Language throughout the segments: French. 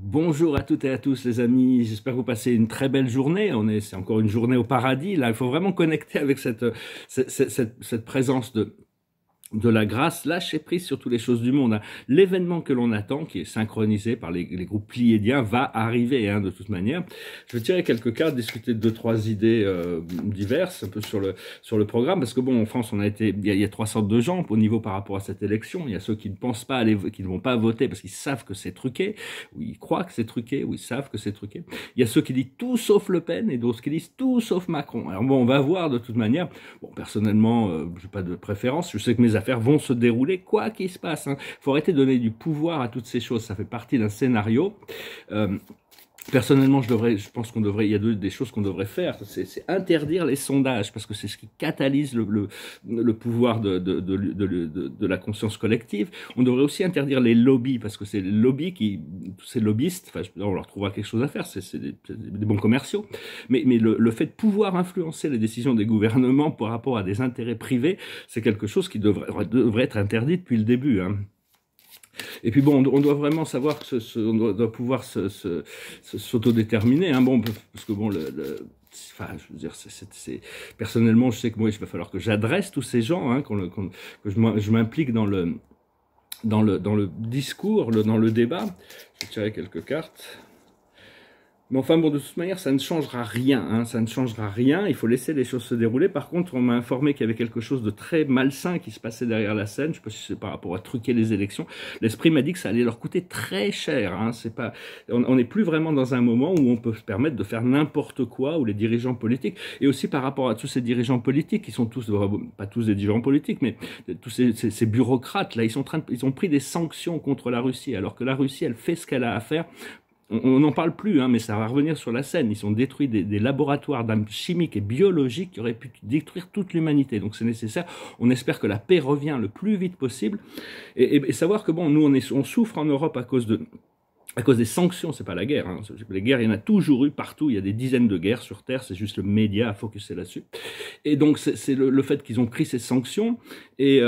Bonjour à toutes et à tous les amis, j'espère que vous passez une très belle journée. C'est encore une journée au paradis. Là, il faut vraiment connecter avec cette présence de la grâce, lâcher prise sur toutes les choses du monde. L'événement que l'on attend, qui est synchronisé par les groupes pléiadiens, va arriver de toute manière. Je vais tirer quelques cartes, discuter de deux, trois idées diverses, un peu sur le programme, parce que bon, en France, il y a trois sortes de gens au niveau par rapport à cette élection. Il y a ceux qui ne pensent pas qui ne vont pas voter parce qu'ils savent que c'est truqué, ou ils croient que c'est truqué, ou ils savent que c'est truqué. Il y a ceux qui disent tout sauf Le Pen, et d'autres qui disent tout sauf Macron. Alors bon, on va voir de toute manière. Bon, personnellement, j'ai pas de préférence. Je sais que mes affaires vont se dérouler quoi qu'il se passe. Faut arrêter de donner du pouvoir à toutes ces choses. Ça fait partie d'un scénario. Personnellement, je pense il y a des choses qu'on devrait faire. C'est interdire les sondages, parce que c'est ce qui catalyse le pouvoir de la conscience collective. On devrait aussi interdire les lobbies, parce que c'est les lobbies tous ces lobbyistes, enfin, on leur trouvera quelque chose à faire, c'est des bons commerciaux. Mais le fait de pouvoir influencer les décisions des gouvernements par rapport à des intérêts privés, c'est quelque chose qui devrait être interdit depuis le début, Et puis bon, on doit vraiment savoir que on doit pouvoir s'autodéterminer, Bon, parce que bon, enfin, je veux dire, personnellement, je sais que moi, il va falloir que j'adresse tous ces gens, que je m'implique dans le discours, dans le débat. Je vais tirer quelques cartes. Mais enfin bon, de toute manière, ça ne changera rien, ça ne changera rien, il faut laisser les choses se dérouler. Par contre, on m'a informé qu'il y avait quelque chose de très malsain qui se passait derrière la scène, je ne sais pas si c'est par rapport à truquer les élections. L'esprit m'a dit que ça allait leur coûter très cher, on n'est plus vraiment dans un moment où on peut se permettre de faire n'importe quoi, où les dirigeants politiques, et aussi par rapport à tous ces dirigeants politiques, qui sont tous, pas tous des dirigeants politiques, mais tous ces bureaucrates, là, ils ont pris des sanctions contre la Russie, alors que la Russie, elle fait ce qu'elle a à faire. On n'en parle plus, mais ça va revenir sur la scène. Ils ont détruit des laboratoires d'armes chimiques et biologiques qui auraient pu détruire toute l'humanité. Donc c'est nécessaire. On espère que la paix revient le plus vite possible. Et savoir que bon, nous on souffre en Europe à cause des sanctions, c'est pas la guerre. Les guerres, il y en a toujours eu partout. Il y a des dizaines de guerres sur Terre. C'est juste le média à focuser là-dessus. Et donc c'est le fait qu'ils ont pris ces sanctions et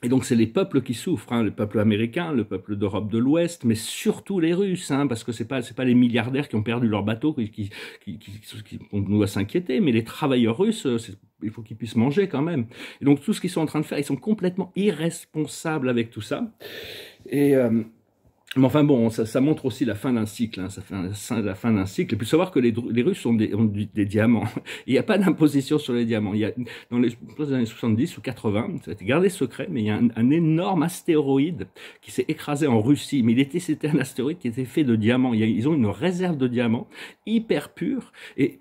donc c'est les peuples qui souffrent, le peuple américain, le peuple d'Europe de l'Ouest, mais surtout les Russes, parce que c'est pas les milliardaires qui ont perdu leur bateau qu'on doit s'inquiéter, mais les travailleurs russes, il faut qu'ils puissent manger quand même. Et donc tout ce qu'ils sont en train de faire, ils sont complètement irresponsables avec tout ça. Mais enfin bon, ça montre aussi la fin d'un cycle, ça fait la fin d'un cycle. Et puis savoir que les Russes ont des diamants. Il n'y a pas d'imposition sur les diamants. Il y a, dans les années 70 ou 80, ça a été gardé secret, mais il y a un énorme astéroïde qui s'est écrasé en Russie. Mais c'était un astéroïde qui était fait de diamants. Ils ont une réserve de diamants hyper pure et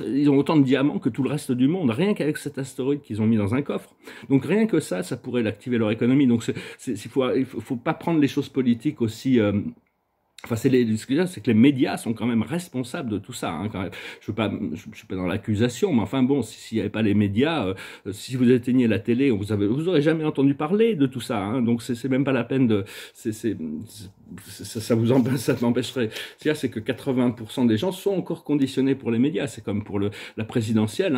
ils ont autant de diamants que tout le reste du monde, rien qu'avec cet astéroïde qu'ils ont mis dans un coffre. Donc rien que ça pourrait activer leur économie. Donc il faut pas prendre les choses politiques aussi... Enfin, ce que je veux dire, c'est que les médias sont quand même responsables de tout ça. Quand même. Je suis pas dans l'accusation, mais enfin bon, s'il n'y avait pas les médias, si vous éteignez la télé, vous aurez jamais entendu parler de tout ça. Donc c'est même pas la peine de, ça m'empêcherait. C'est que 80% des gens sont encore conditionnés pour les médias. C'est comme pour la présidentielle,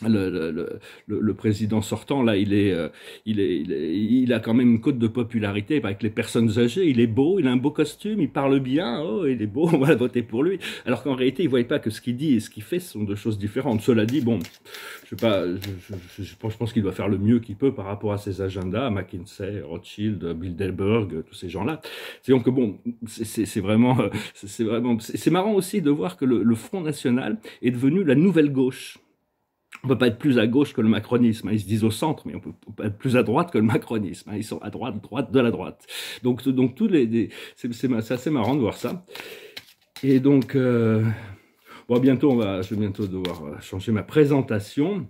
le président sortant là, il a quand même une cote de popularité avec les personnes âgées. Il est beau, il a un beau costume, il parle bien. Oh, il est beau, on va voter pour lui. Alors qu'en réalité, il voyait pas que ce qu'il dit et ce qu'il fait sont deux choses différentes. Cela dit, bon, je sais pas, je pense qu'il doit faire le mieux qu'il peut par rapport à ses agendas, McKinsey, Rothschild, Bilderberg, tous ces gens-là. C'est donc bon, c'est vraiment, c'est marrant aussi de voir que le Front National est devenu la nouvelle gauche. On peut pas être plus à gauche que le macronisme. Ils se disent au centre, mais on peut pas être plus à droite que le macronisme. Ils sont à droite de la droite. Donc c'est assez marrant de voir ça. Et donc, bon, je vais bientôt devoir changer ma présentation.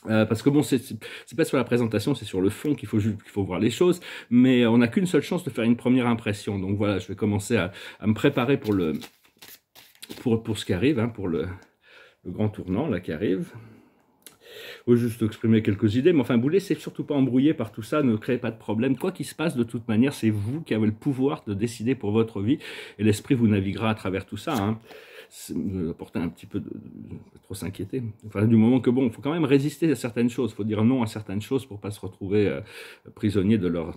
Parce que bon, c'est pas sur la présentation, c'est sur le fond qu'il faut voir les choses. Mais on n'a qu'une seule chance de faire une première impression. Donc voilà, je vais commencer à me préparer pour ce qui arrive, pour le grand tournant là qui arrive. Faut juste exprimer quelques idées, mais enfin, vous laissez surtout pas embrouiller par tout ça, ne créez pas de problème. Quoi qu'il se passe, de toute manière, c'est vous qui avez le pouvoir de décider pour votre vie, et l'esprit vous naviguera à travers tout ça. Apporter un petit peu de trop s'inquiéter. Enfin, du moment que bon, il faut quand même résister à certaines choses, il faut dire non à certaines choses pour pas se retrouver prisonnier de leur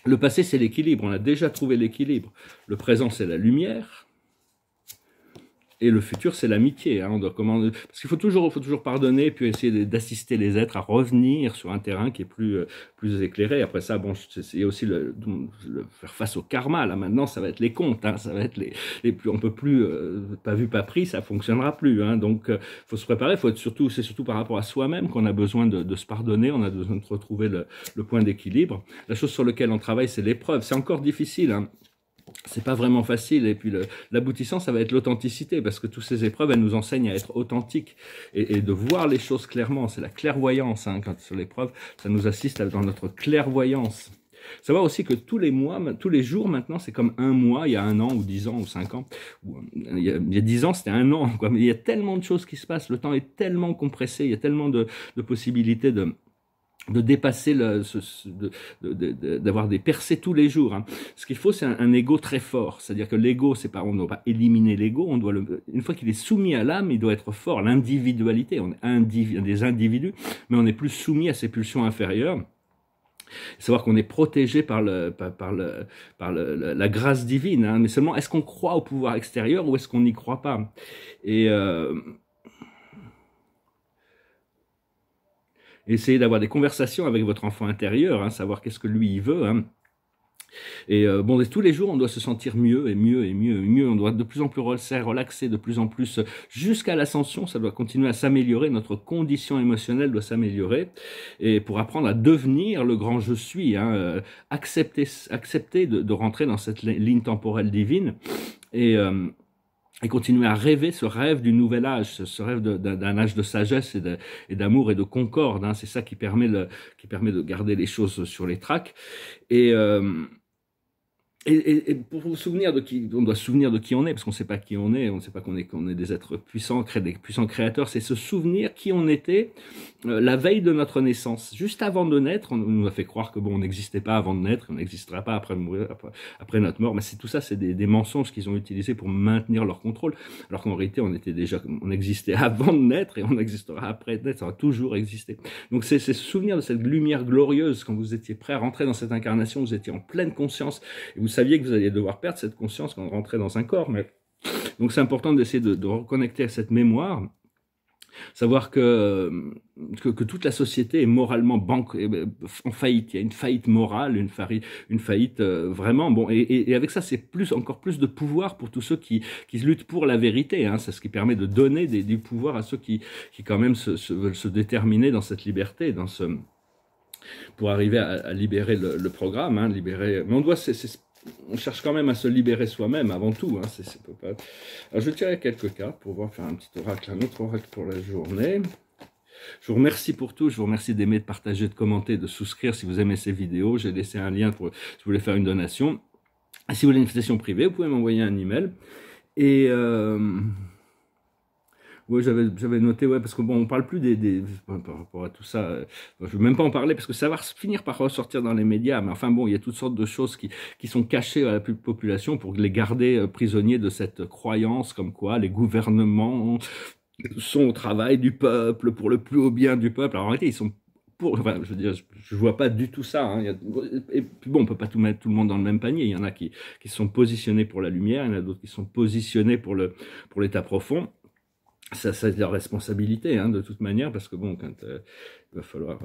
Le passé, c'est l'équilibre. On a déjà trouvé l'équilibre. Le présent, c'est la lumière. Et le futur, c'est l'amitié. Hein. On doit commander... Parce qu'il faut toujours pardonner, puis essayer d'assister les êtres à revenir sur un terrain qui est plus éclairé. Après ça, bon, il y a aussi le faire face au karma. Là, maintenant, ça va être les comptes. Hein. Ça va être les plus... On peut plus... pas vu, pas pris, ça fonctionnera plus. Hein. Donc, faut se préparer. C'est surtout par rapport à soi-même qu'on a besoin de se pardonner. On a besoin de retrouver le point d'équilibre. La chose sur laquelle on travaille, c'est l'épreuve. C'est encore difficile, hein. C'est pas vraiment facile, et puis l'aboutissant, ça va être l'authenticité, parce que toutes ces épreuves, elles nous enseignent à être authentiques et de voir les choses clairement. C'est la clairvoyance, hein, quand sur l'épreuve, ça nous assiste dans notre clairvoyance. Savoir aussi que tous les jours maintenant, c'est comme un mois, il y a 1 an, ou 10 ans, ou 5 ans, il y a 10 ans, c'était 1 an, quoi. Mais il y a tellement de choses qui se passent, le temps est tellement compressé, il y a tellement de possibilités de dépasser d'avoir des percées tous les jours. Hein. Ce qu'il faut, c'est un ego très fort. C'est-à-dire que l'ego, on ne doit pas éliminer l'ego, une fois qu'il est soumis à l'âme, il doit être fort. L'individualité, on est des individus, mais on n'est plus soumis à ces pulsions inférieures. Savoir qu'on est protégé par la grâce divine. Hein. Mais seulement, est-ce qu'on croit au pouvoir extérieur ou est-ce qu'on n'y croit pas? Essayez d'avoir des conversations avec votre enfant intérieur, hein, savoir qu'est-ce que lui il veut. Hein. Et bon, tous les jours, on doit se sentir mieux et mieux et mieux et mieux. On doit de plus en plus relaxer, de plus en plus jusqu'à l'ascension. Ça doit continuer à s'améliorer. Notre condition émotionnelle doit s'améliorer. Et pour apprendre à devenir le grand je suis, hein, accepter de rentrer dans cette ligne temporelle divine et continuer à rêver ce rêve du nouvel âge, ce rêve d'un âge de sagesse et d'amour et de concorde. Hein. C'est ça qui permet de garder les choses sur les tracs. Et pour vous souvenir on doit se souvenir de qui on est, parce qu'on ne sait pas qui on ne sait pas qu'on est des êtres puissants, des puissants créateurs. C'est se souvenir qui on était la veille de notre naissance. Juste avant de naître, on nous a fait croire que bon, on n'existait pas avant de naître, on n'existera pas après après notre mort. Mais tout ça, c'est des mensonges qu'ils ont utilisés pour maintenir leur contrôle. Alors qu'en réalité, on existait avant de naître et on existera après de naître. Ça va toujours exister. Donc c'est se souvenir de cette lumière glorieuse quand vous étiez prêt à rentrer dans cette incarnation, vous étiez en pleine conscience et vous saviez que vous alliez devoir perdre cette conscience quand vous rentrez dans un corps. Donc c'est important d'essayer de reconnecter à cette mémoire, savoir que toute la société est moralement en faillite. Il y a une faillite morale, une faillite vraiment. Bon, et avec ça, c'est encore plus de pouvoir pour tous ceux qui luttent pour la vérité. Hein. C'est ce qui permet de donner du pouvoir à ceux qui quand même veulent se déterminer dans cette liberté, pour arriver à libérer le programme, hein, libérer. Mais on cherche quand même à se libérer soi-même avant tout. Hein, Alors, je vais tirer quelques cartes pour faire un petit oracle, un autre oracle pour la journée. Je vous remercie pour tout. Je vous remercie d'aimer, de partager, de commenter, de souscrire si vous aimez ces vidéos. J'ai laissé un lien si vous voulez faire une donation. Et si vous voulez une invitation privée, vous pouvez m'envoyer un email. Et oui, j'avais noté, ouais, parce que bon, on parle plus par rapport à tout ça. Je veux même pas en parler parce que ça va finir par ressortir dans les médias. Mais enfin bon, il y a toutes sortes de choses qui sont cachées à la population pour les garder prisonniers de cette croyance comme quoi les gouvernements sont au travail du peuple pour le plus haut bien du peuple. Alors en réalité, ils sont enfin, je veux dire, je vois pas du tout ça. Hein. Et puis bon, on peut pas mettre tout le monde dans le même panier. Il y en a qui sont positionnés pour la lumière, il y en a d'autres qui sont positionnés pour l'état profond. Ça c'est leur responsabilité, hein, de toute manière, parce que bon, quand il va falloir,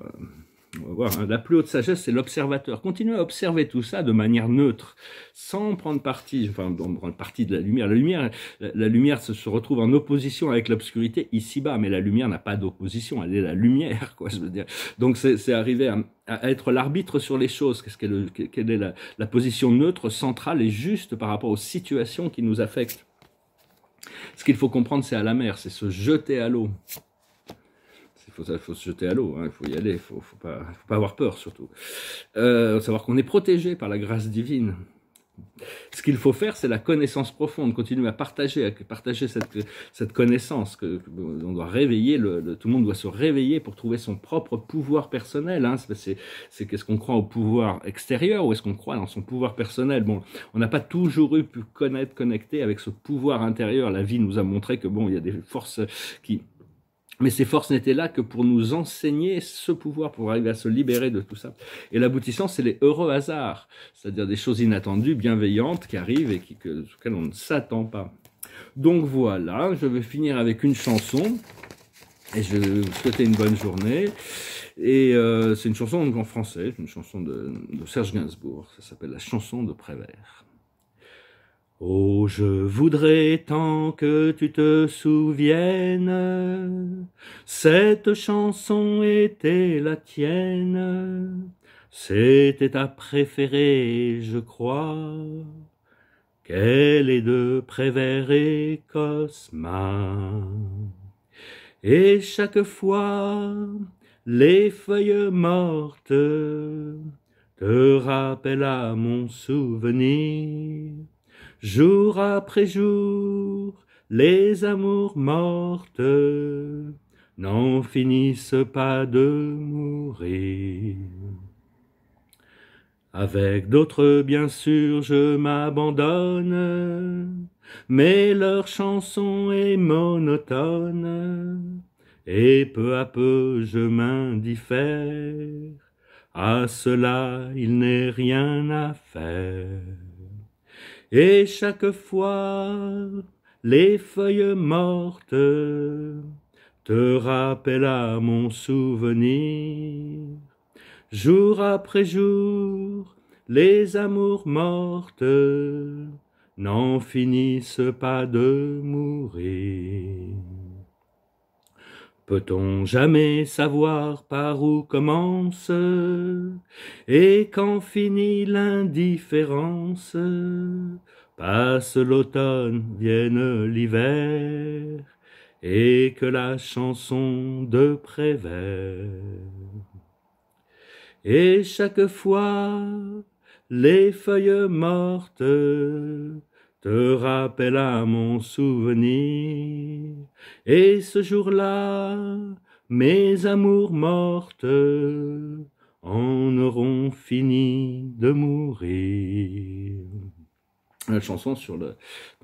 on va voir, hein, la plus haute sagesse, c'est l'observateur. Continuez à observer tout ça de manière neutre, sans prendre parti, enfin, prendre parti de la lumière. La lumière se retrouve en opposition avec l'obscurité ici-bas, mais la lumière n'a pas d'opposition, elle est la lumière, quoi, je veux dire. Donc c'est arriver à être l'arbitre sur les choses. Quelle est la position neutre, centrale et juste par rapport aux situations qui nous affectent. Ce qu'il faut comprendre, c'est à la mer, c'est se jeter à l'eau. Il faut se jeter à l'eau, hein, il faut y aller, il faut pas avoir peur surtout. Savoir qu'on est protégé par la grâce divine. Ce qu'il faut faire, c'est la connaissance profonde, continuer à partager cette connaissance. On doit réveiller, tout le monde doit se réveiller pour trouver son propre pouvoir personnel. Hein. C'est qu'est-ce qu'on croit au pouvoir extérieur ou est-ce qu'on croit dans son pouvoir personnel? Bon, on n'a pas toujours pu connecter avec ce pouvoir intérieur. La vie nous a montré que bon, il y a des forces qui Mais ces forces n'étaient là que pour nous enseigner ce pouvoir, pour arriver à se libérer de tout ça. Et l'aboutissant, c'est les heureux hasards, c'est-à-dire des choses inattendues, bienveillantes, qui arrivent et auxquelles on ne s'attend pas. Donc voilà, je vais finir avec une chanson, et je vais vous souhaiter une bonne journée. Et c'est une chanson en français, une chanson de Serge Gainsbourg, ça s'appelle La chanson de Prévert. Oh, je voudrais tant que tu te souviennes, cette chanson était la tienne, c'était ta préférée, je crois, qu'elle est de Prévert et Cosma. Et chaque fois, les feuilles mortes te rappellent à mon souvenir. Jour après jour, les amours mortes n'en finissent pas de mourir. Avec d'autres, bien sûr, je m'abandonne, mais leur chanson est monotone, et peu à peu je m'indiffère. À cela, il n'est rien à faire. Et chaque fois, les feuilles mortes te rappellent à mon souvenir. Jour après jour, les amours mortes n'en finissent pas de mourir. Peut-on jamais savoir par où commence et quand finit l'indifférence? Passe l'automne, vienne l'hiver, et que la chanson de Prévert. Et chaque fois, les feuilles mortes te rappellent à mon souvenir. Et ce jour-là, mes amours mortes en auront fini de mourir. La chanson sur le...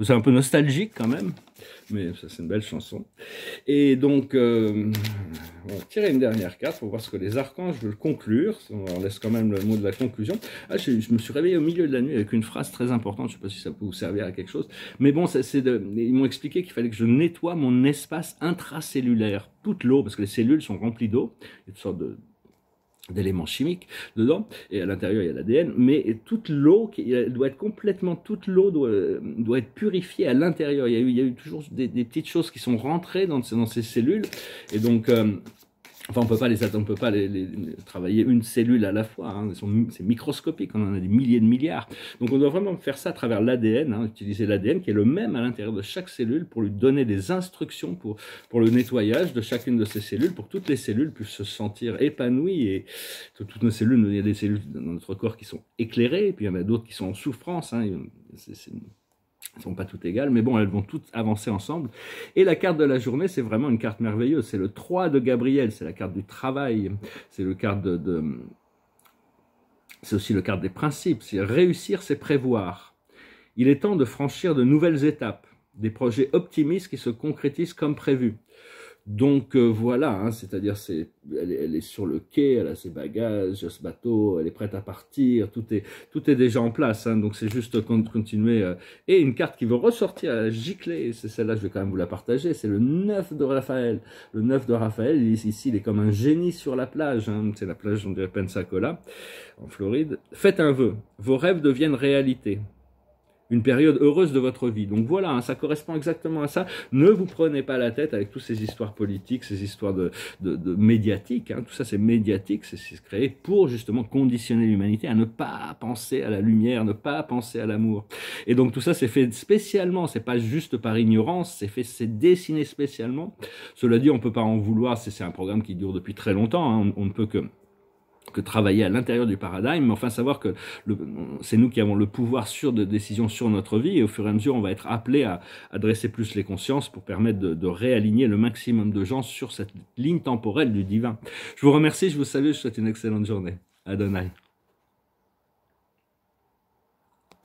C'est un peu nostalgique quand même, mais ça c'est une belle chanson. Et donc, on va tirer une dernière carte pour voir ce que les archanges veulent conclure. On laisse quand même le mot de la conclusion. Ah, je me suis réveillé au milieu de la nuit avec une phrase très importante, je ne sais pas si ça peut vous servir à quelque chose. Mais bon, ils m'ont expliqué qu'il fallait que je nettoie mon espace intracellulaire. Toute l'eau, parce que les cellules sont remplies d'eau, il y a toutes sortes d'éléments chimiques dedans, et à l'intérieur il y a l'ADN, mais toute l'eau doit être complètement, toute l'eau doit être purifiée à l'intérieur. Il y a eu toujours des petites choses qui sont rentrées dans ces cellules, et donc enfin, on peut pas travailler une cellule à la fois, hein. C'est microscopique, on en a des milliers de milliards. Donc on doit vraiment faire ça à travers l'ADN, hein, utiliser l'ADN qui est le même à l'intérieur de chaque cellule pour lui donner des instructions pour le nettoyage de chacune de ces cellules, pour que toutes les cellules puissent se sentir épanouies. Et toutes nos cellules, il y a des cellules dans notre corps qui sont éclairées, et puis il y en a d'autres qui sont en souffrance, hein. Elles ne sont pas toutes égales, mais bon, elles vont toutes avancer ensemble. Et la carte de la journée, c'est vraiment une carte merveilleuse. C'est le 3 de Gabriel, c'est la carte du travail. C'est le carte c'est aussi le carte des principes. C'est réussir, c'est prévoir. Il est temps de franchir de nouvelles étapes, des projets optimistes qui se concrétisent comme prévu. Donc voilà, hein, c'est-à-dire elle est sur le quai, elle a ses bagages, ce bateau, elle est prête à partir, tout est déjà en place, hein, donc c'est juste continuer. Et une carte qui veut ressortir à gicler, c'est celle-là, je vais quand même vous la partager, c'est le 9 de Raphaël. Le 9 de Raphaël, ici, il est comme un génie sur la plage, hein, c'est la plage, on dirait Pensacola, en Floride. Faites un vœu, vos rêves deviennent réalité. Une période heureuse de votre vie. Donc voilà, hein, ça correspond exactement à ça. Ne vous prenez pas la tête avec toutes ces histoires politiques, ces histoires de médiatiques. Hein. Tout ça, c'est médiatique, c'est créé pour justement conditionner l'humanité à ne pas penser à la lumière, ne pas penser à l'amour. Et donc tout ça, c'est fait spécialement. C'est pas juste par ignorance, c'est dessiné spécialement. Cela dit, on peut pas en vouloir. C'est un programme qui dure depuis très longtemps. Hein. On ne peut que travailler à l'intérieur du paradigme, mais enfin savoir que c'est nous qui avons le pouvoir de décision sur notre vie, et au fur et à mesure on va être appelé à dresser plus les consciences pour permettre de réaligner le maximum de gens sur cette ligne temporelle du divin. Je vous remercie, je vous salue, je vous souhaite une excellente journée. Adonai.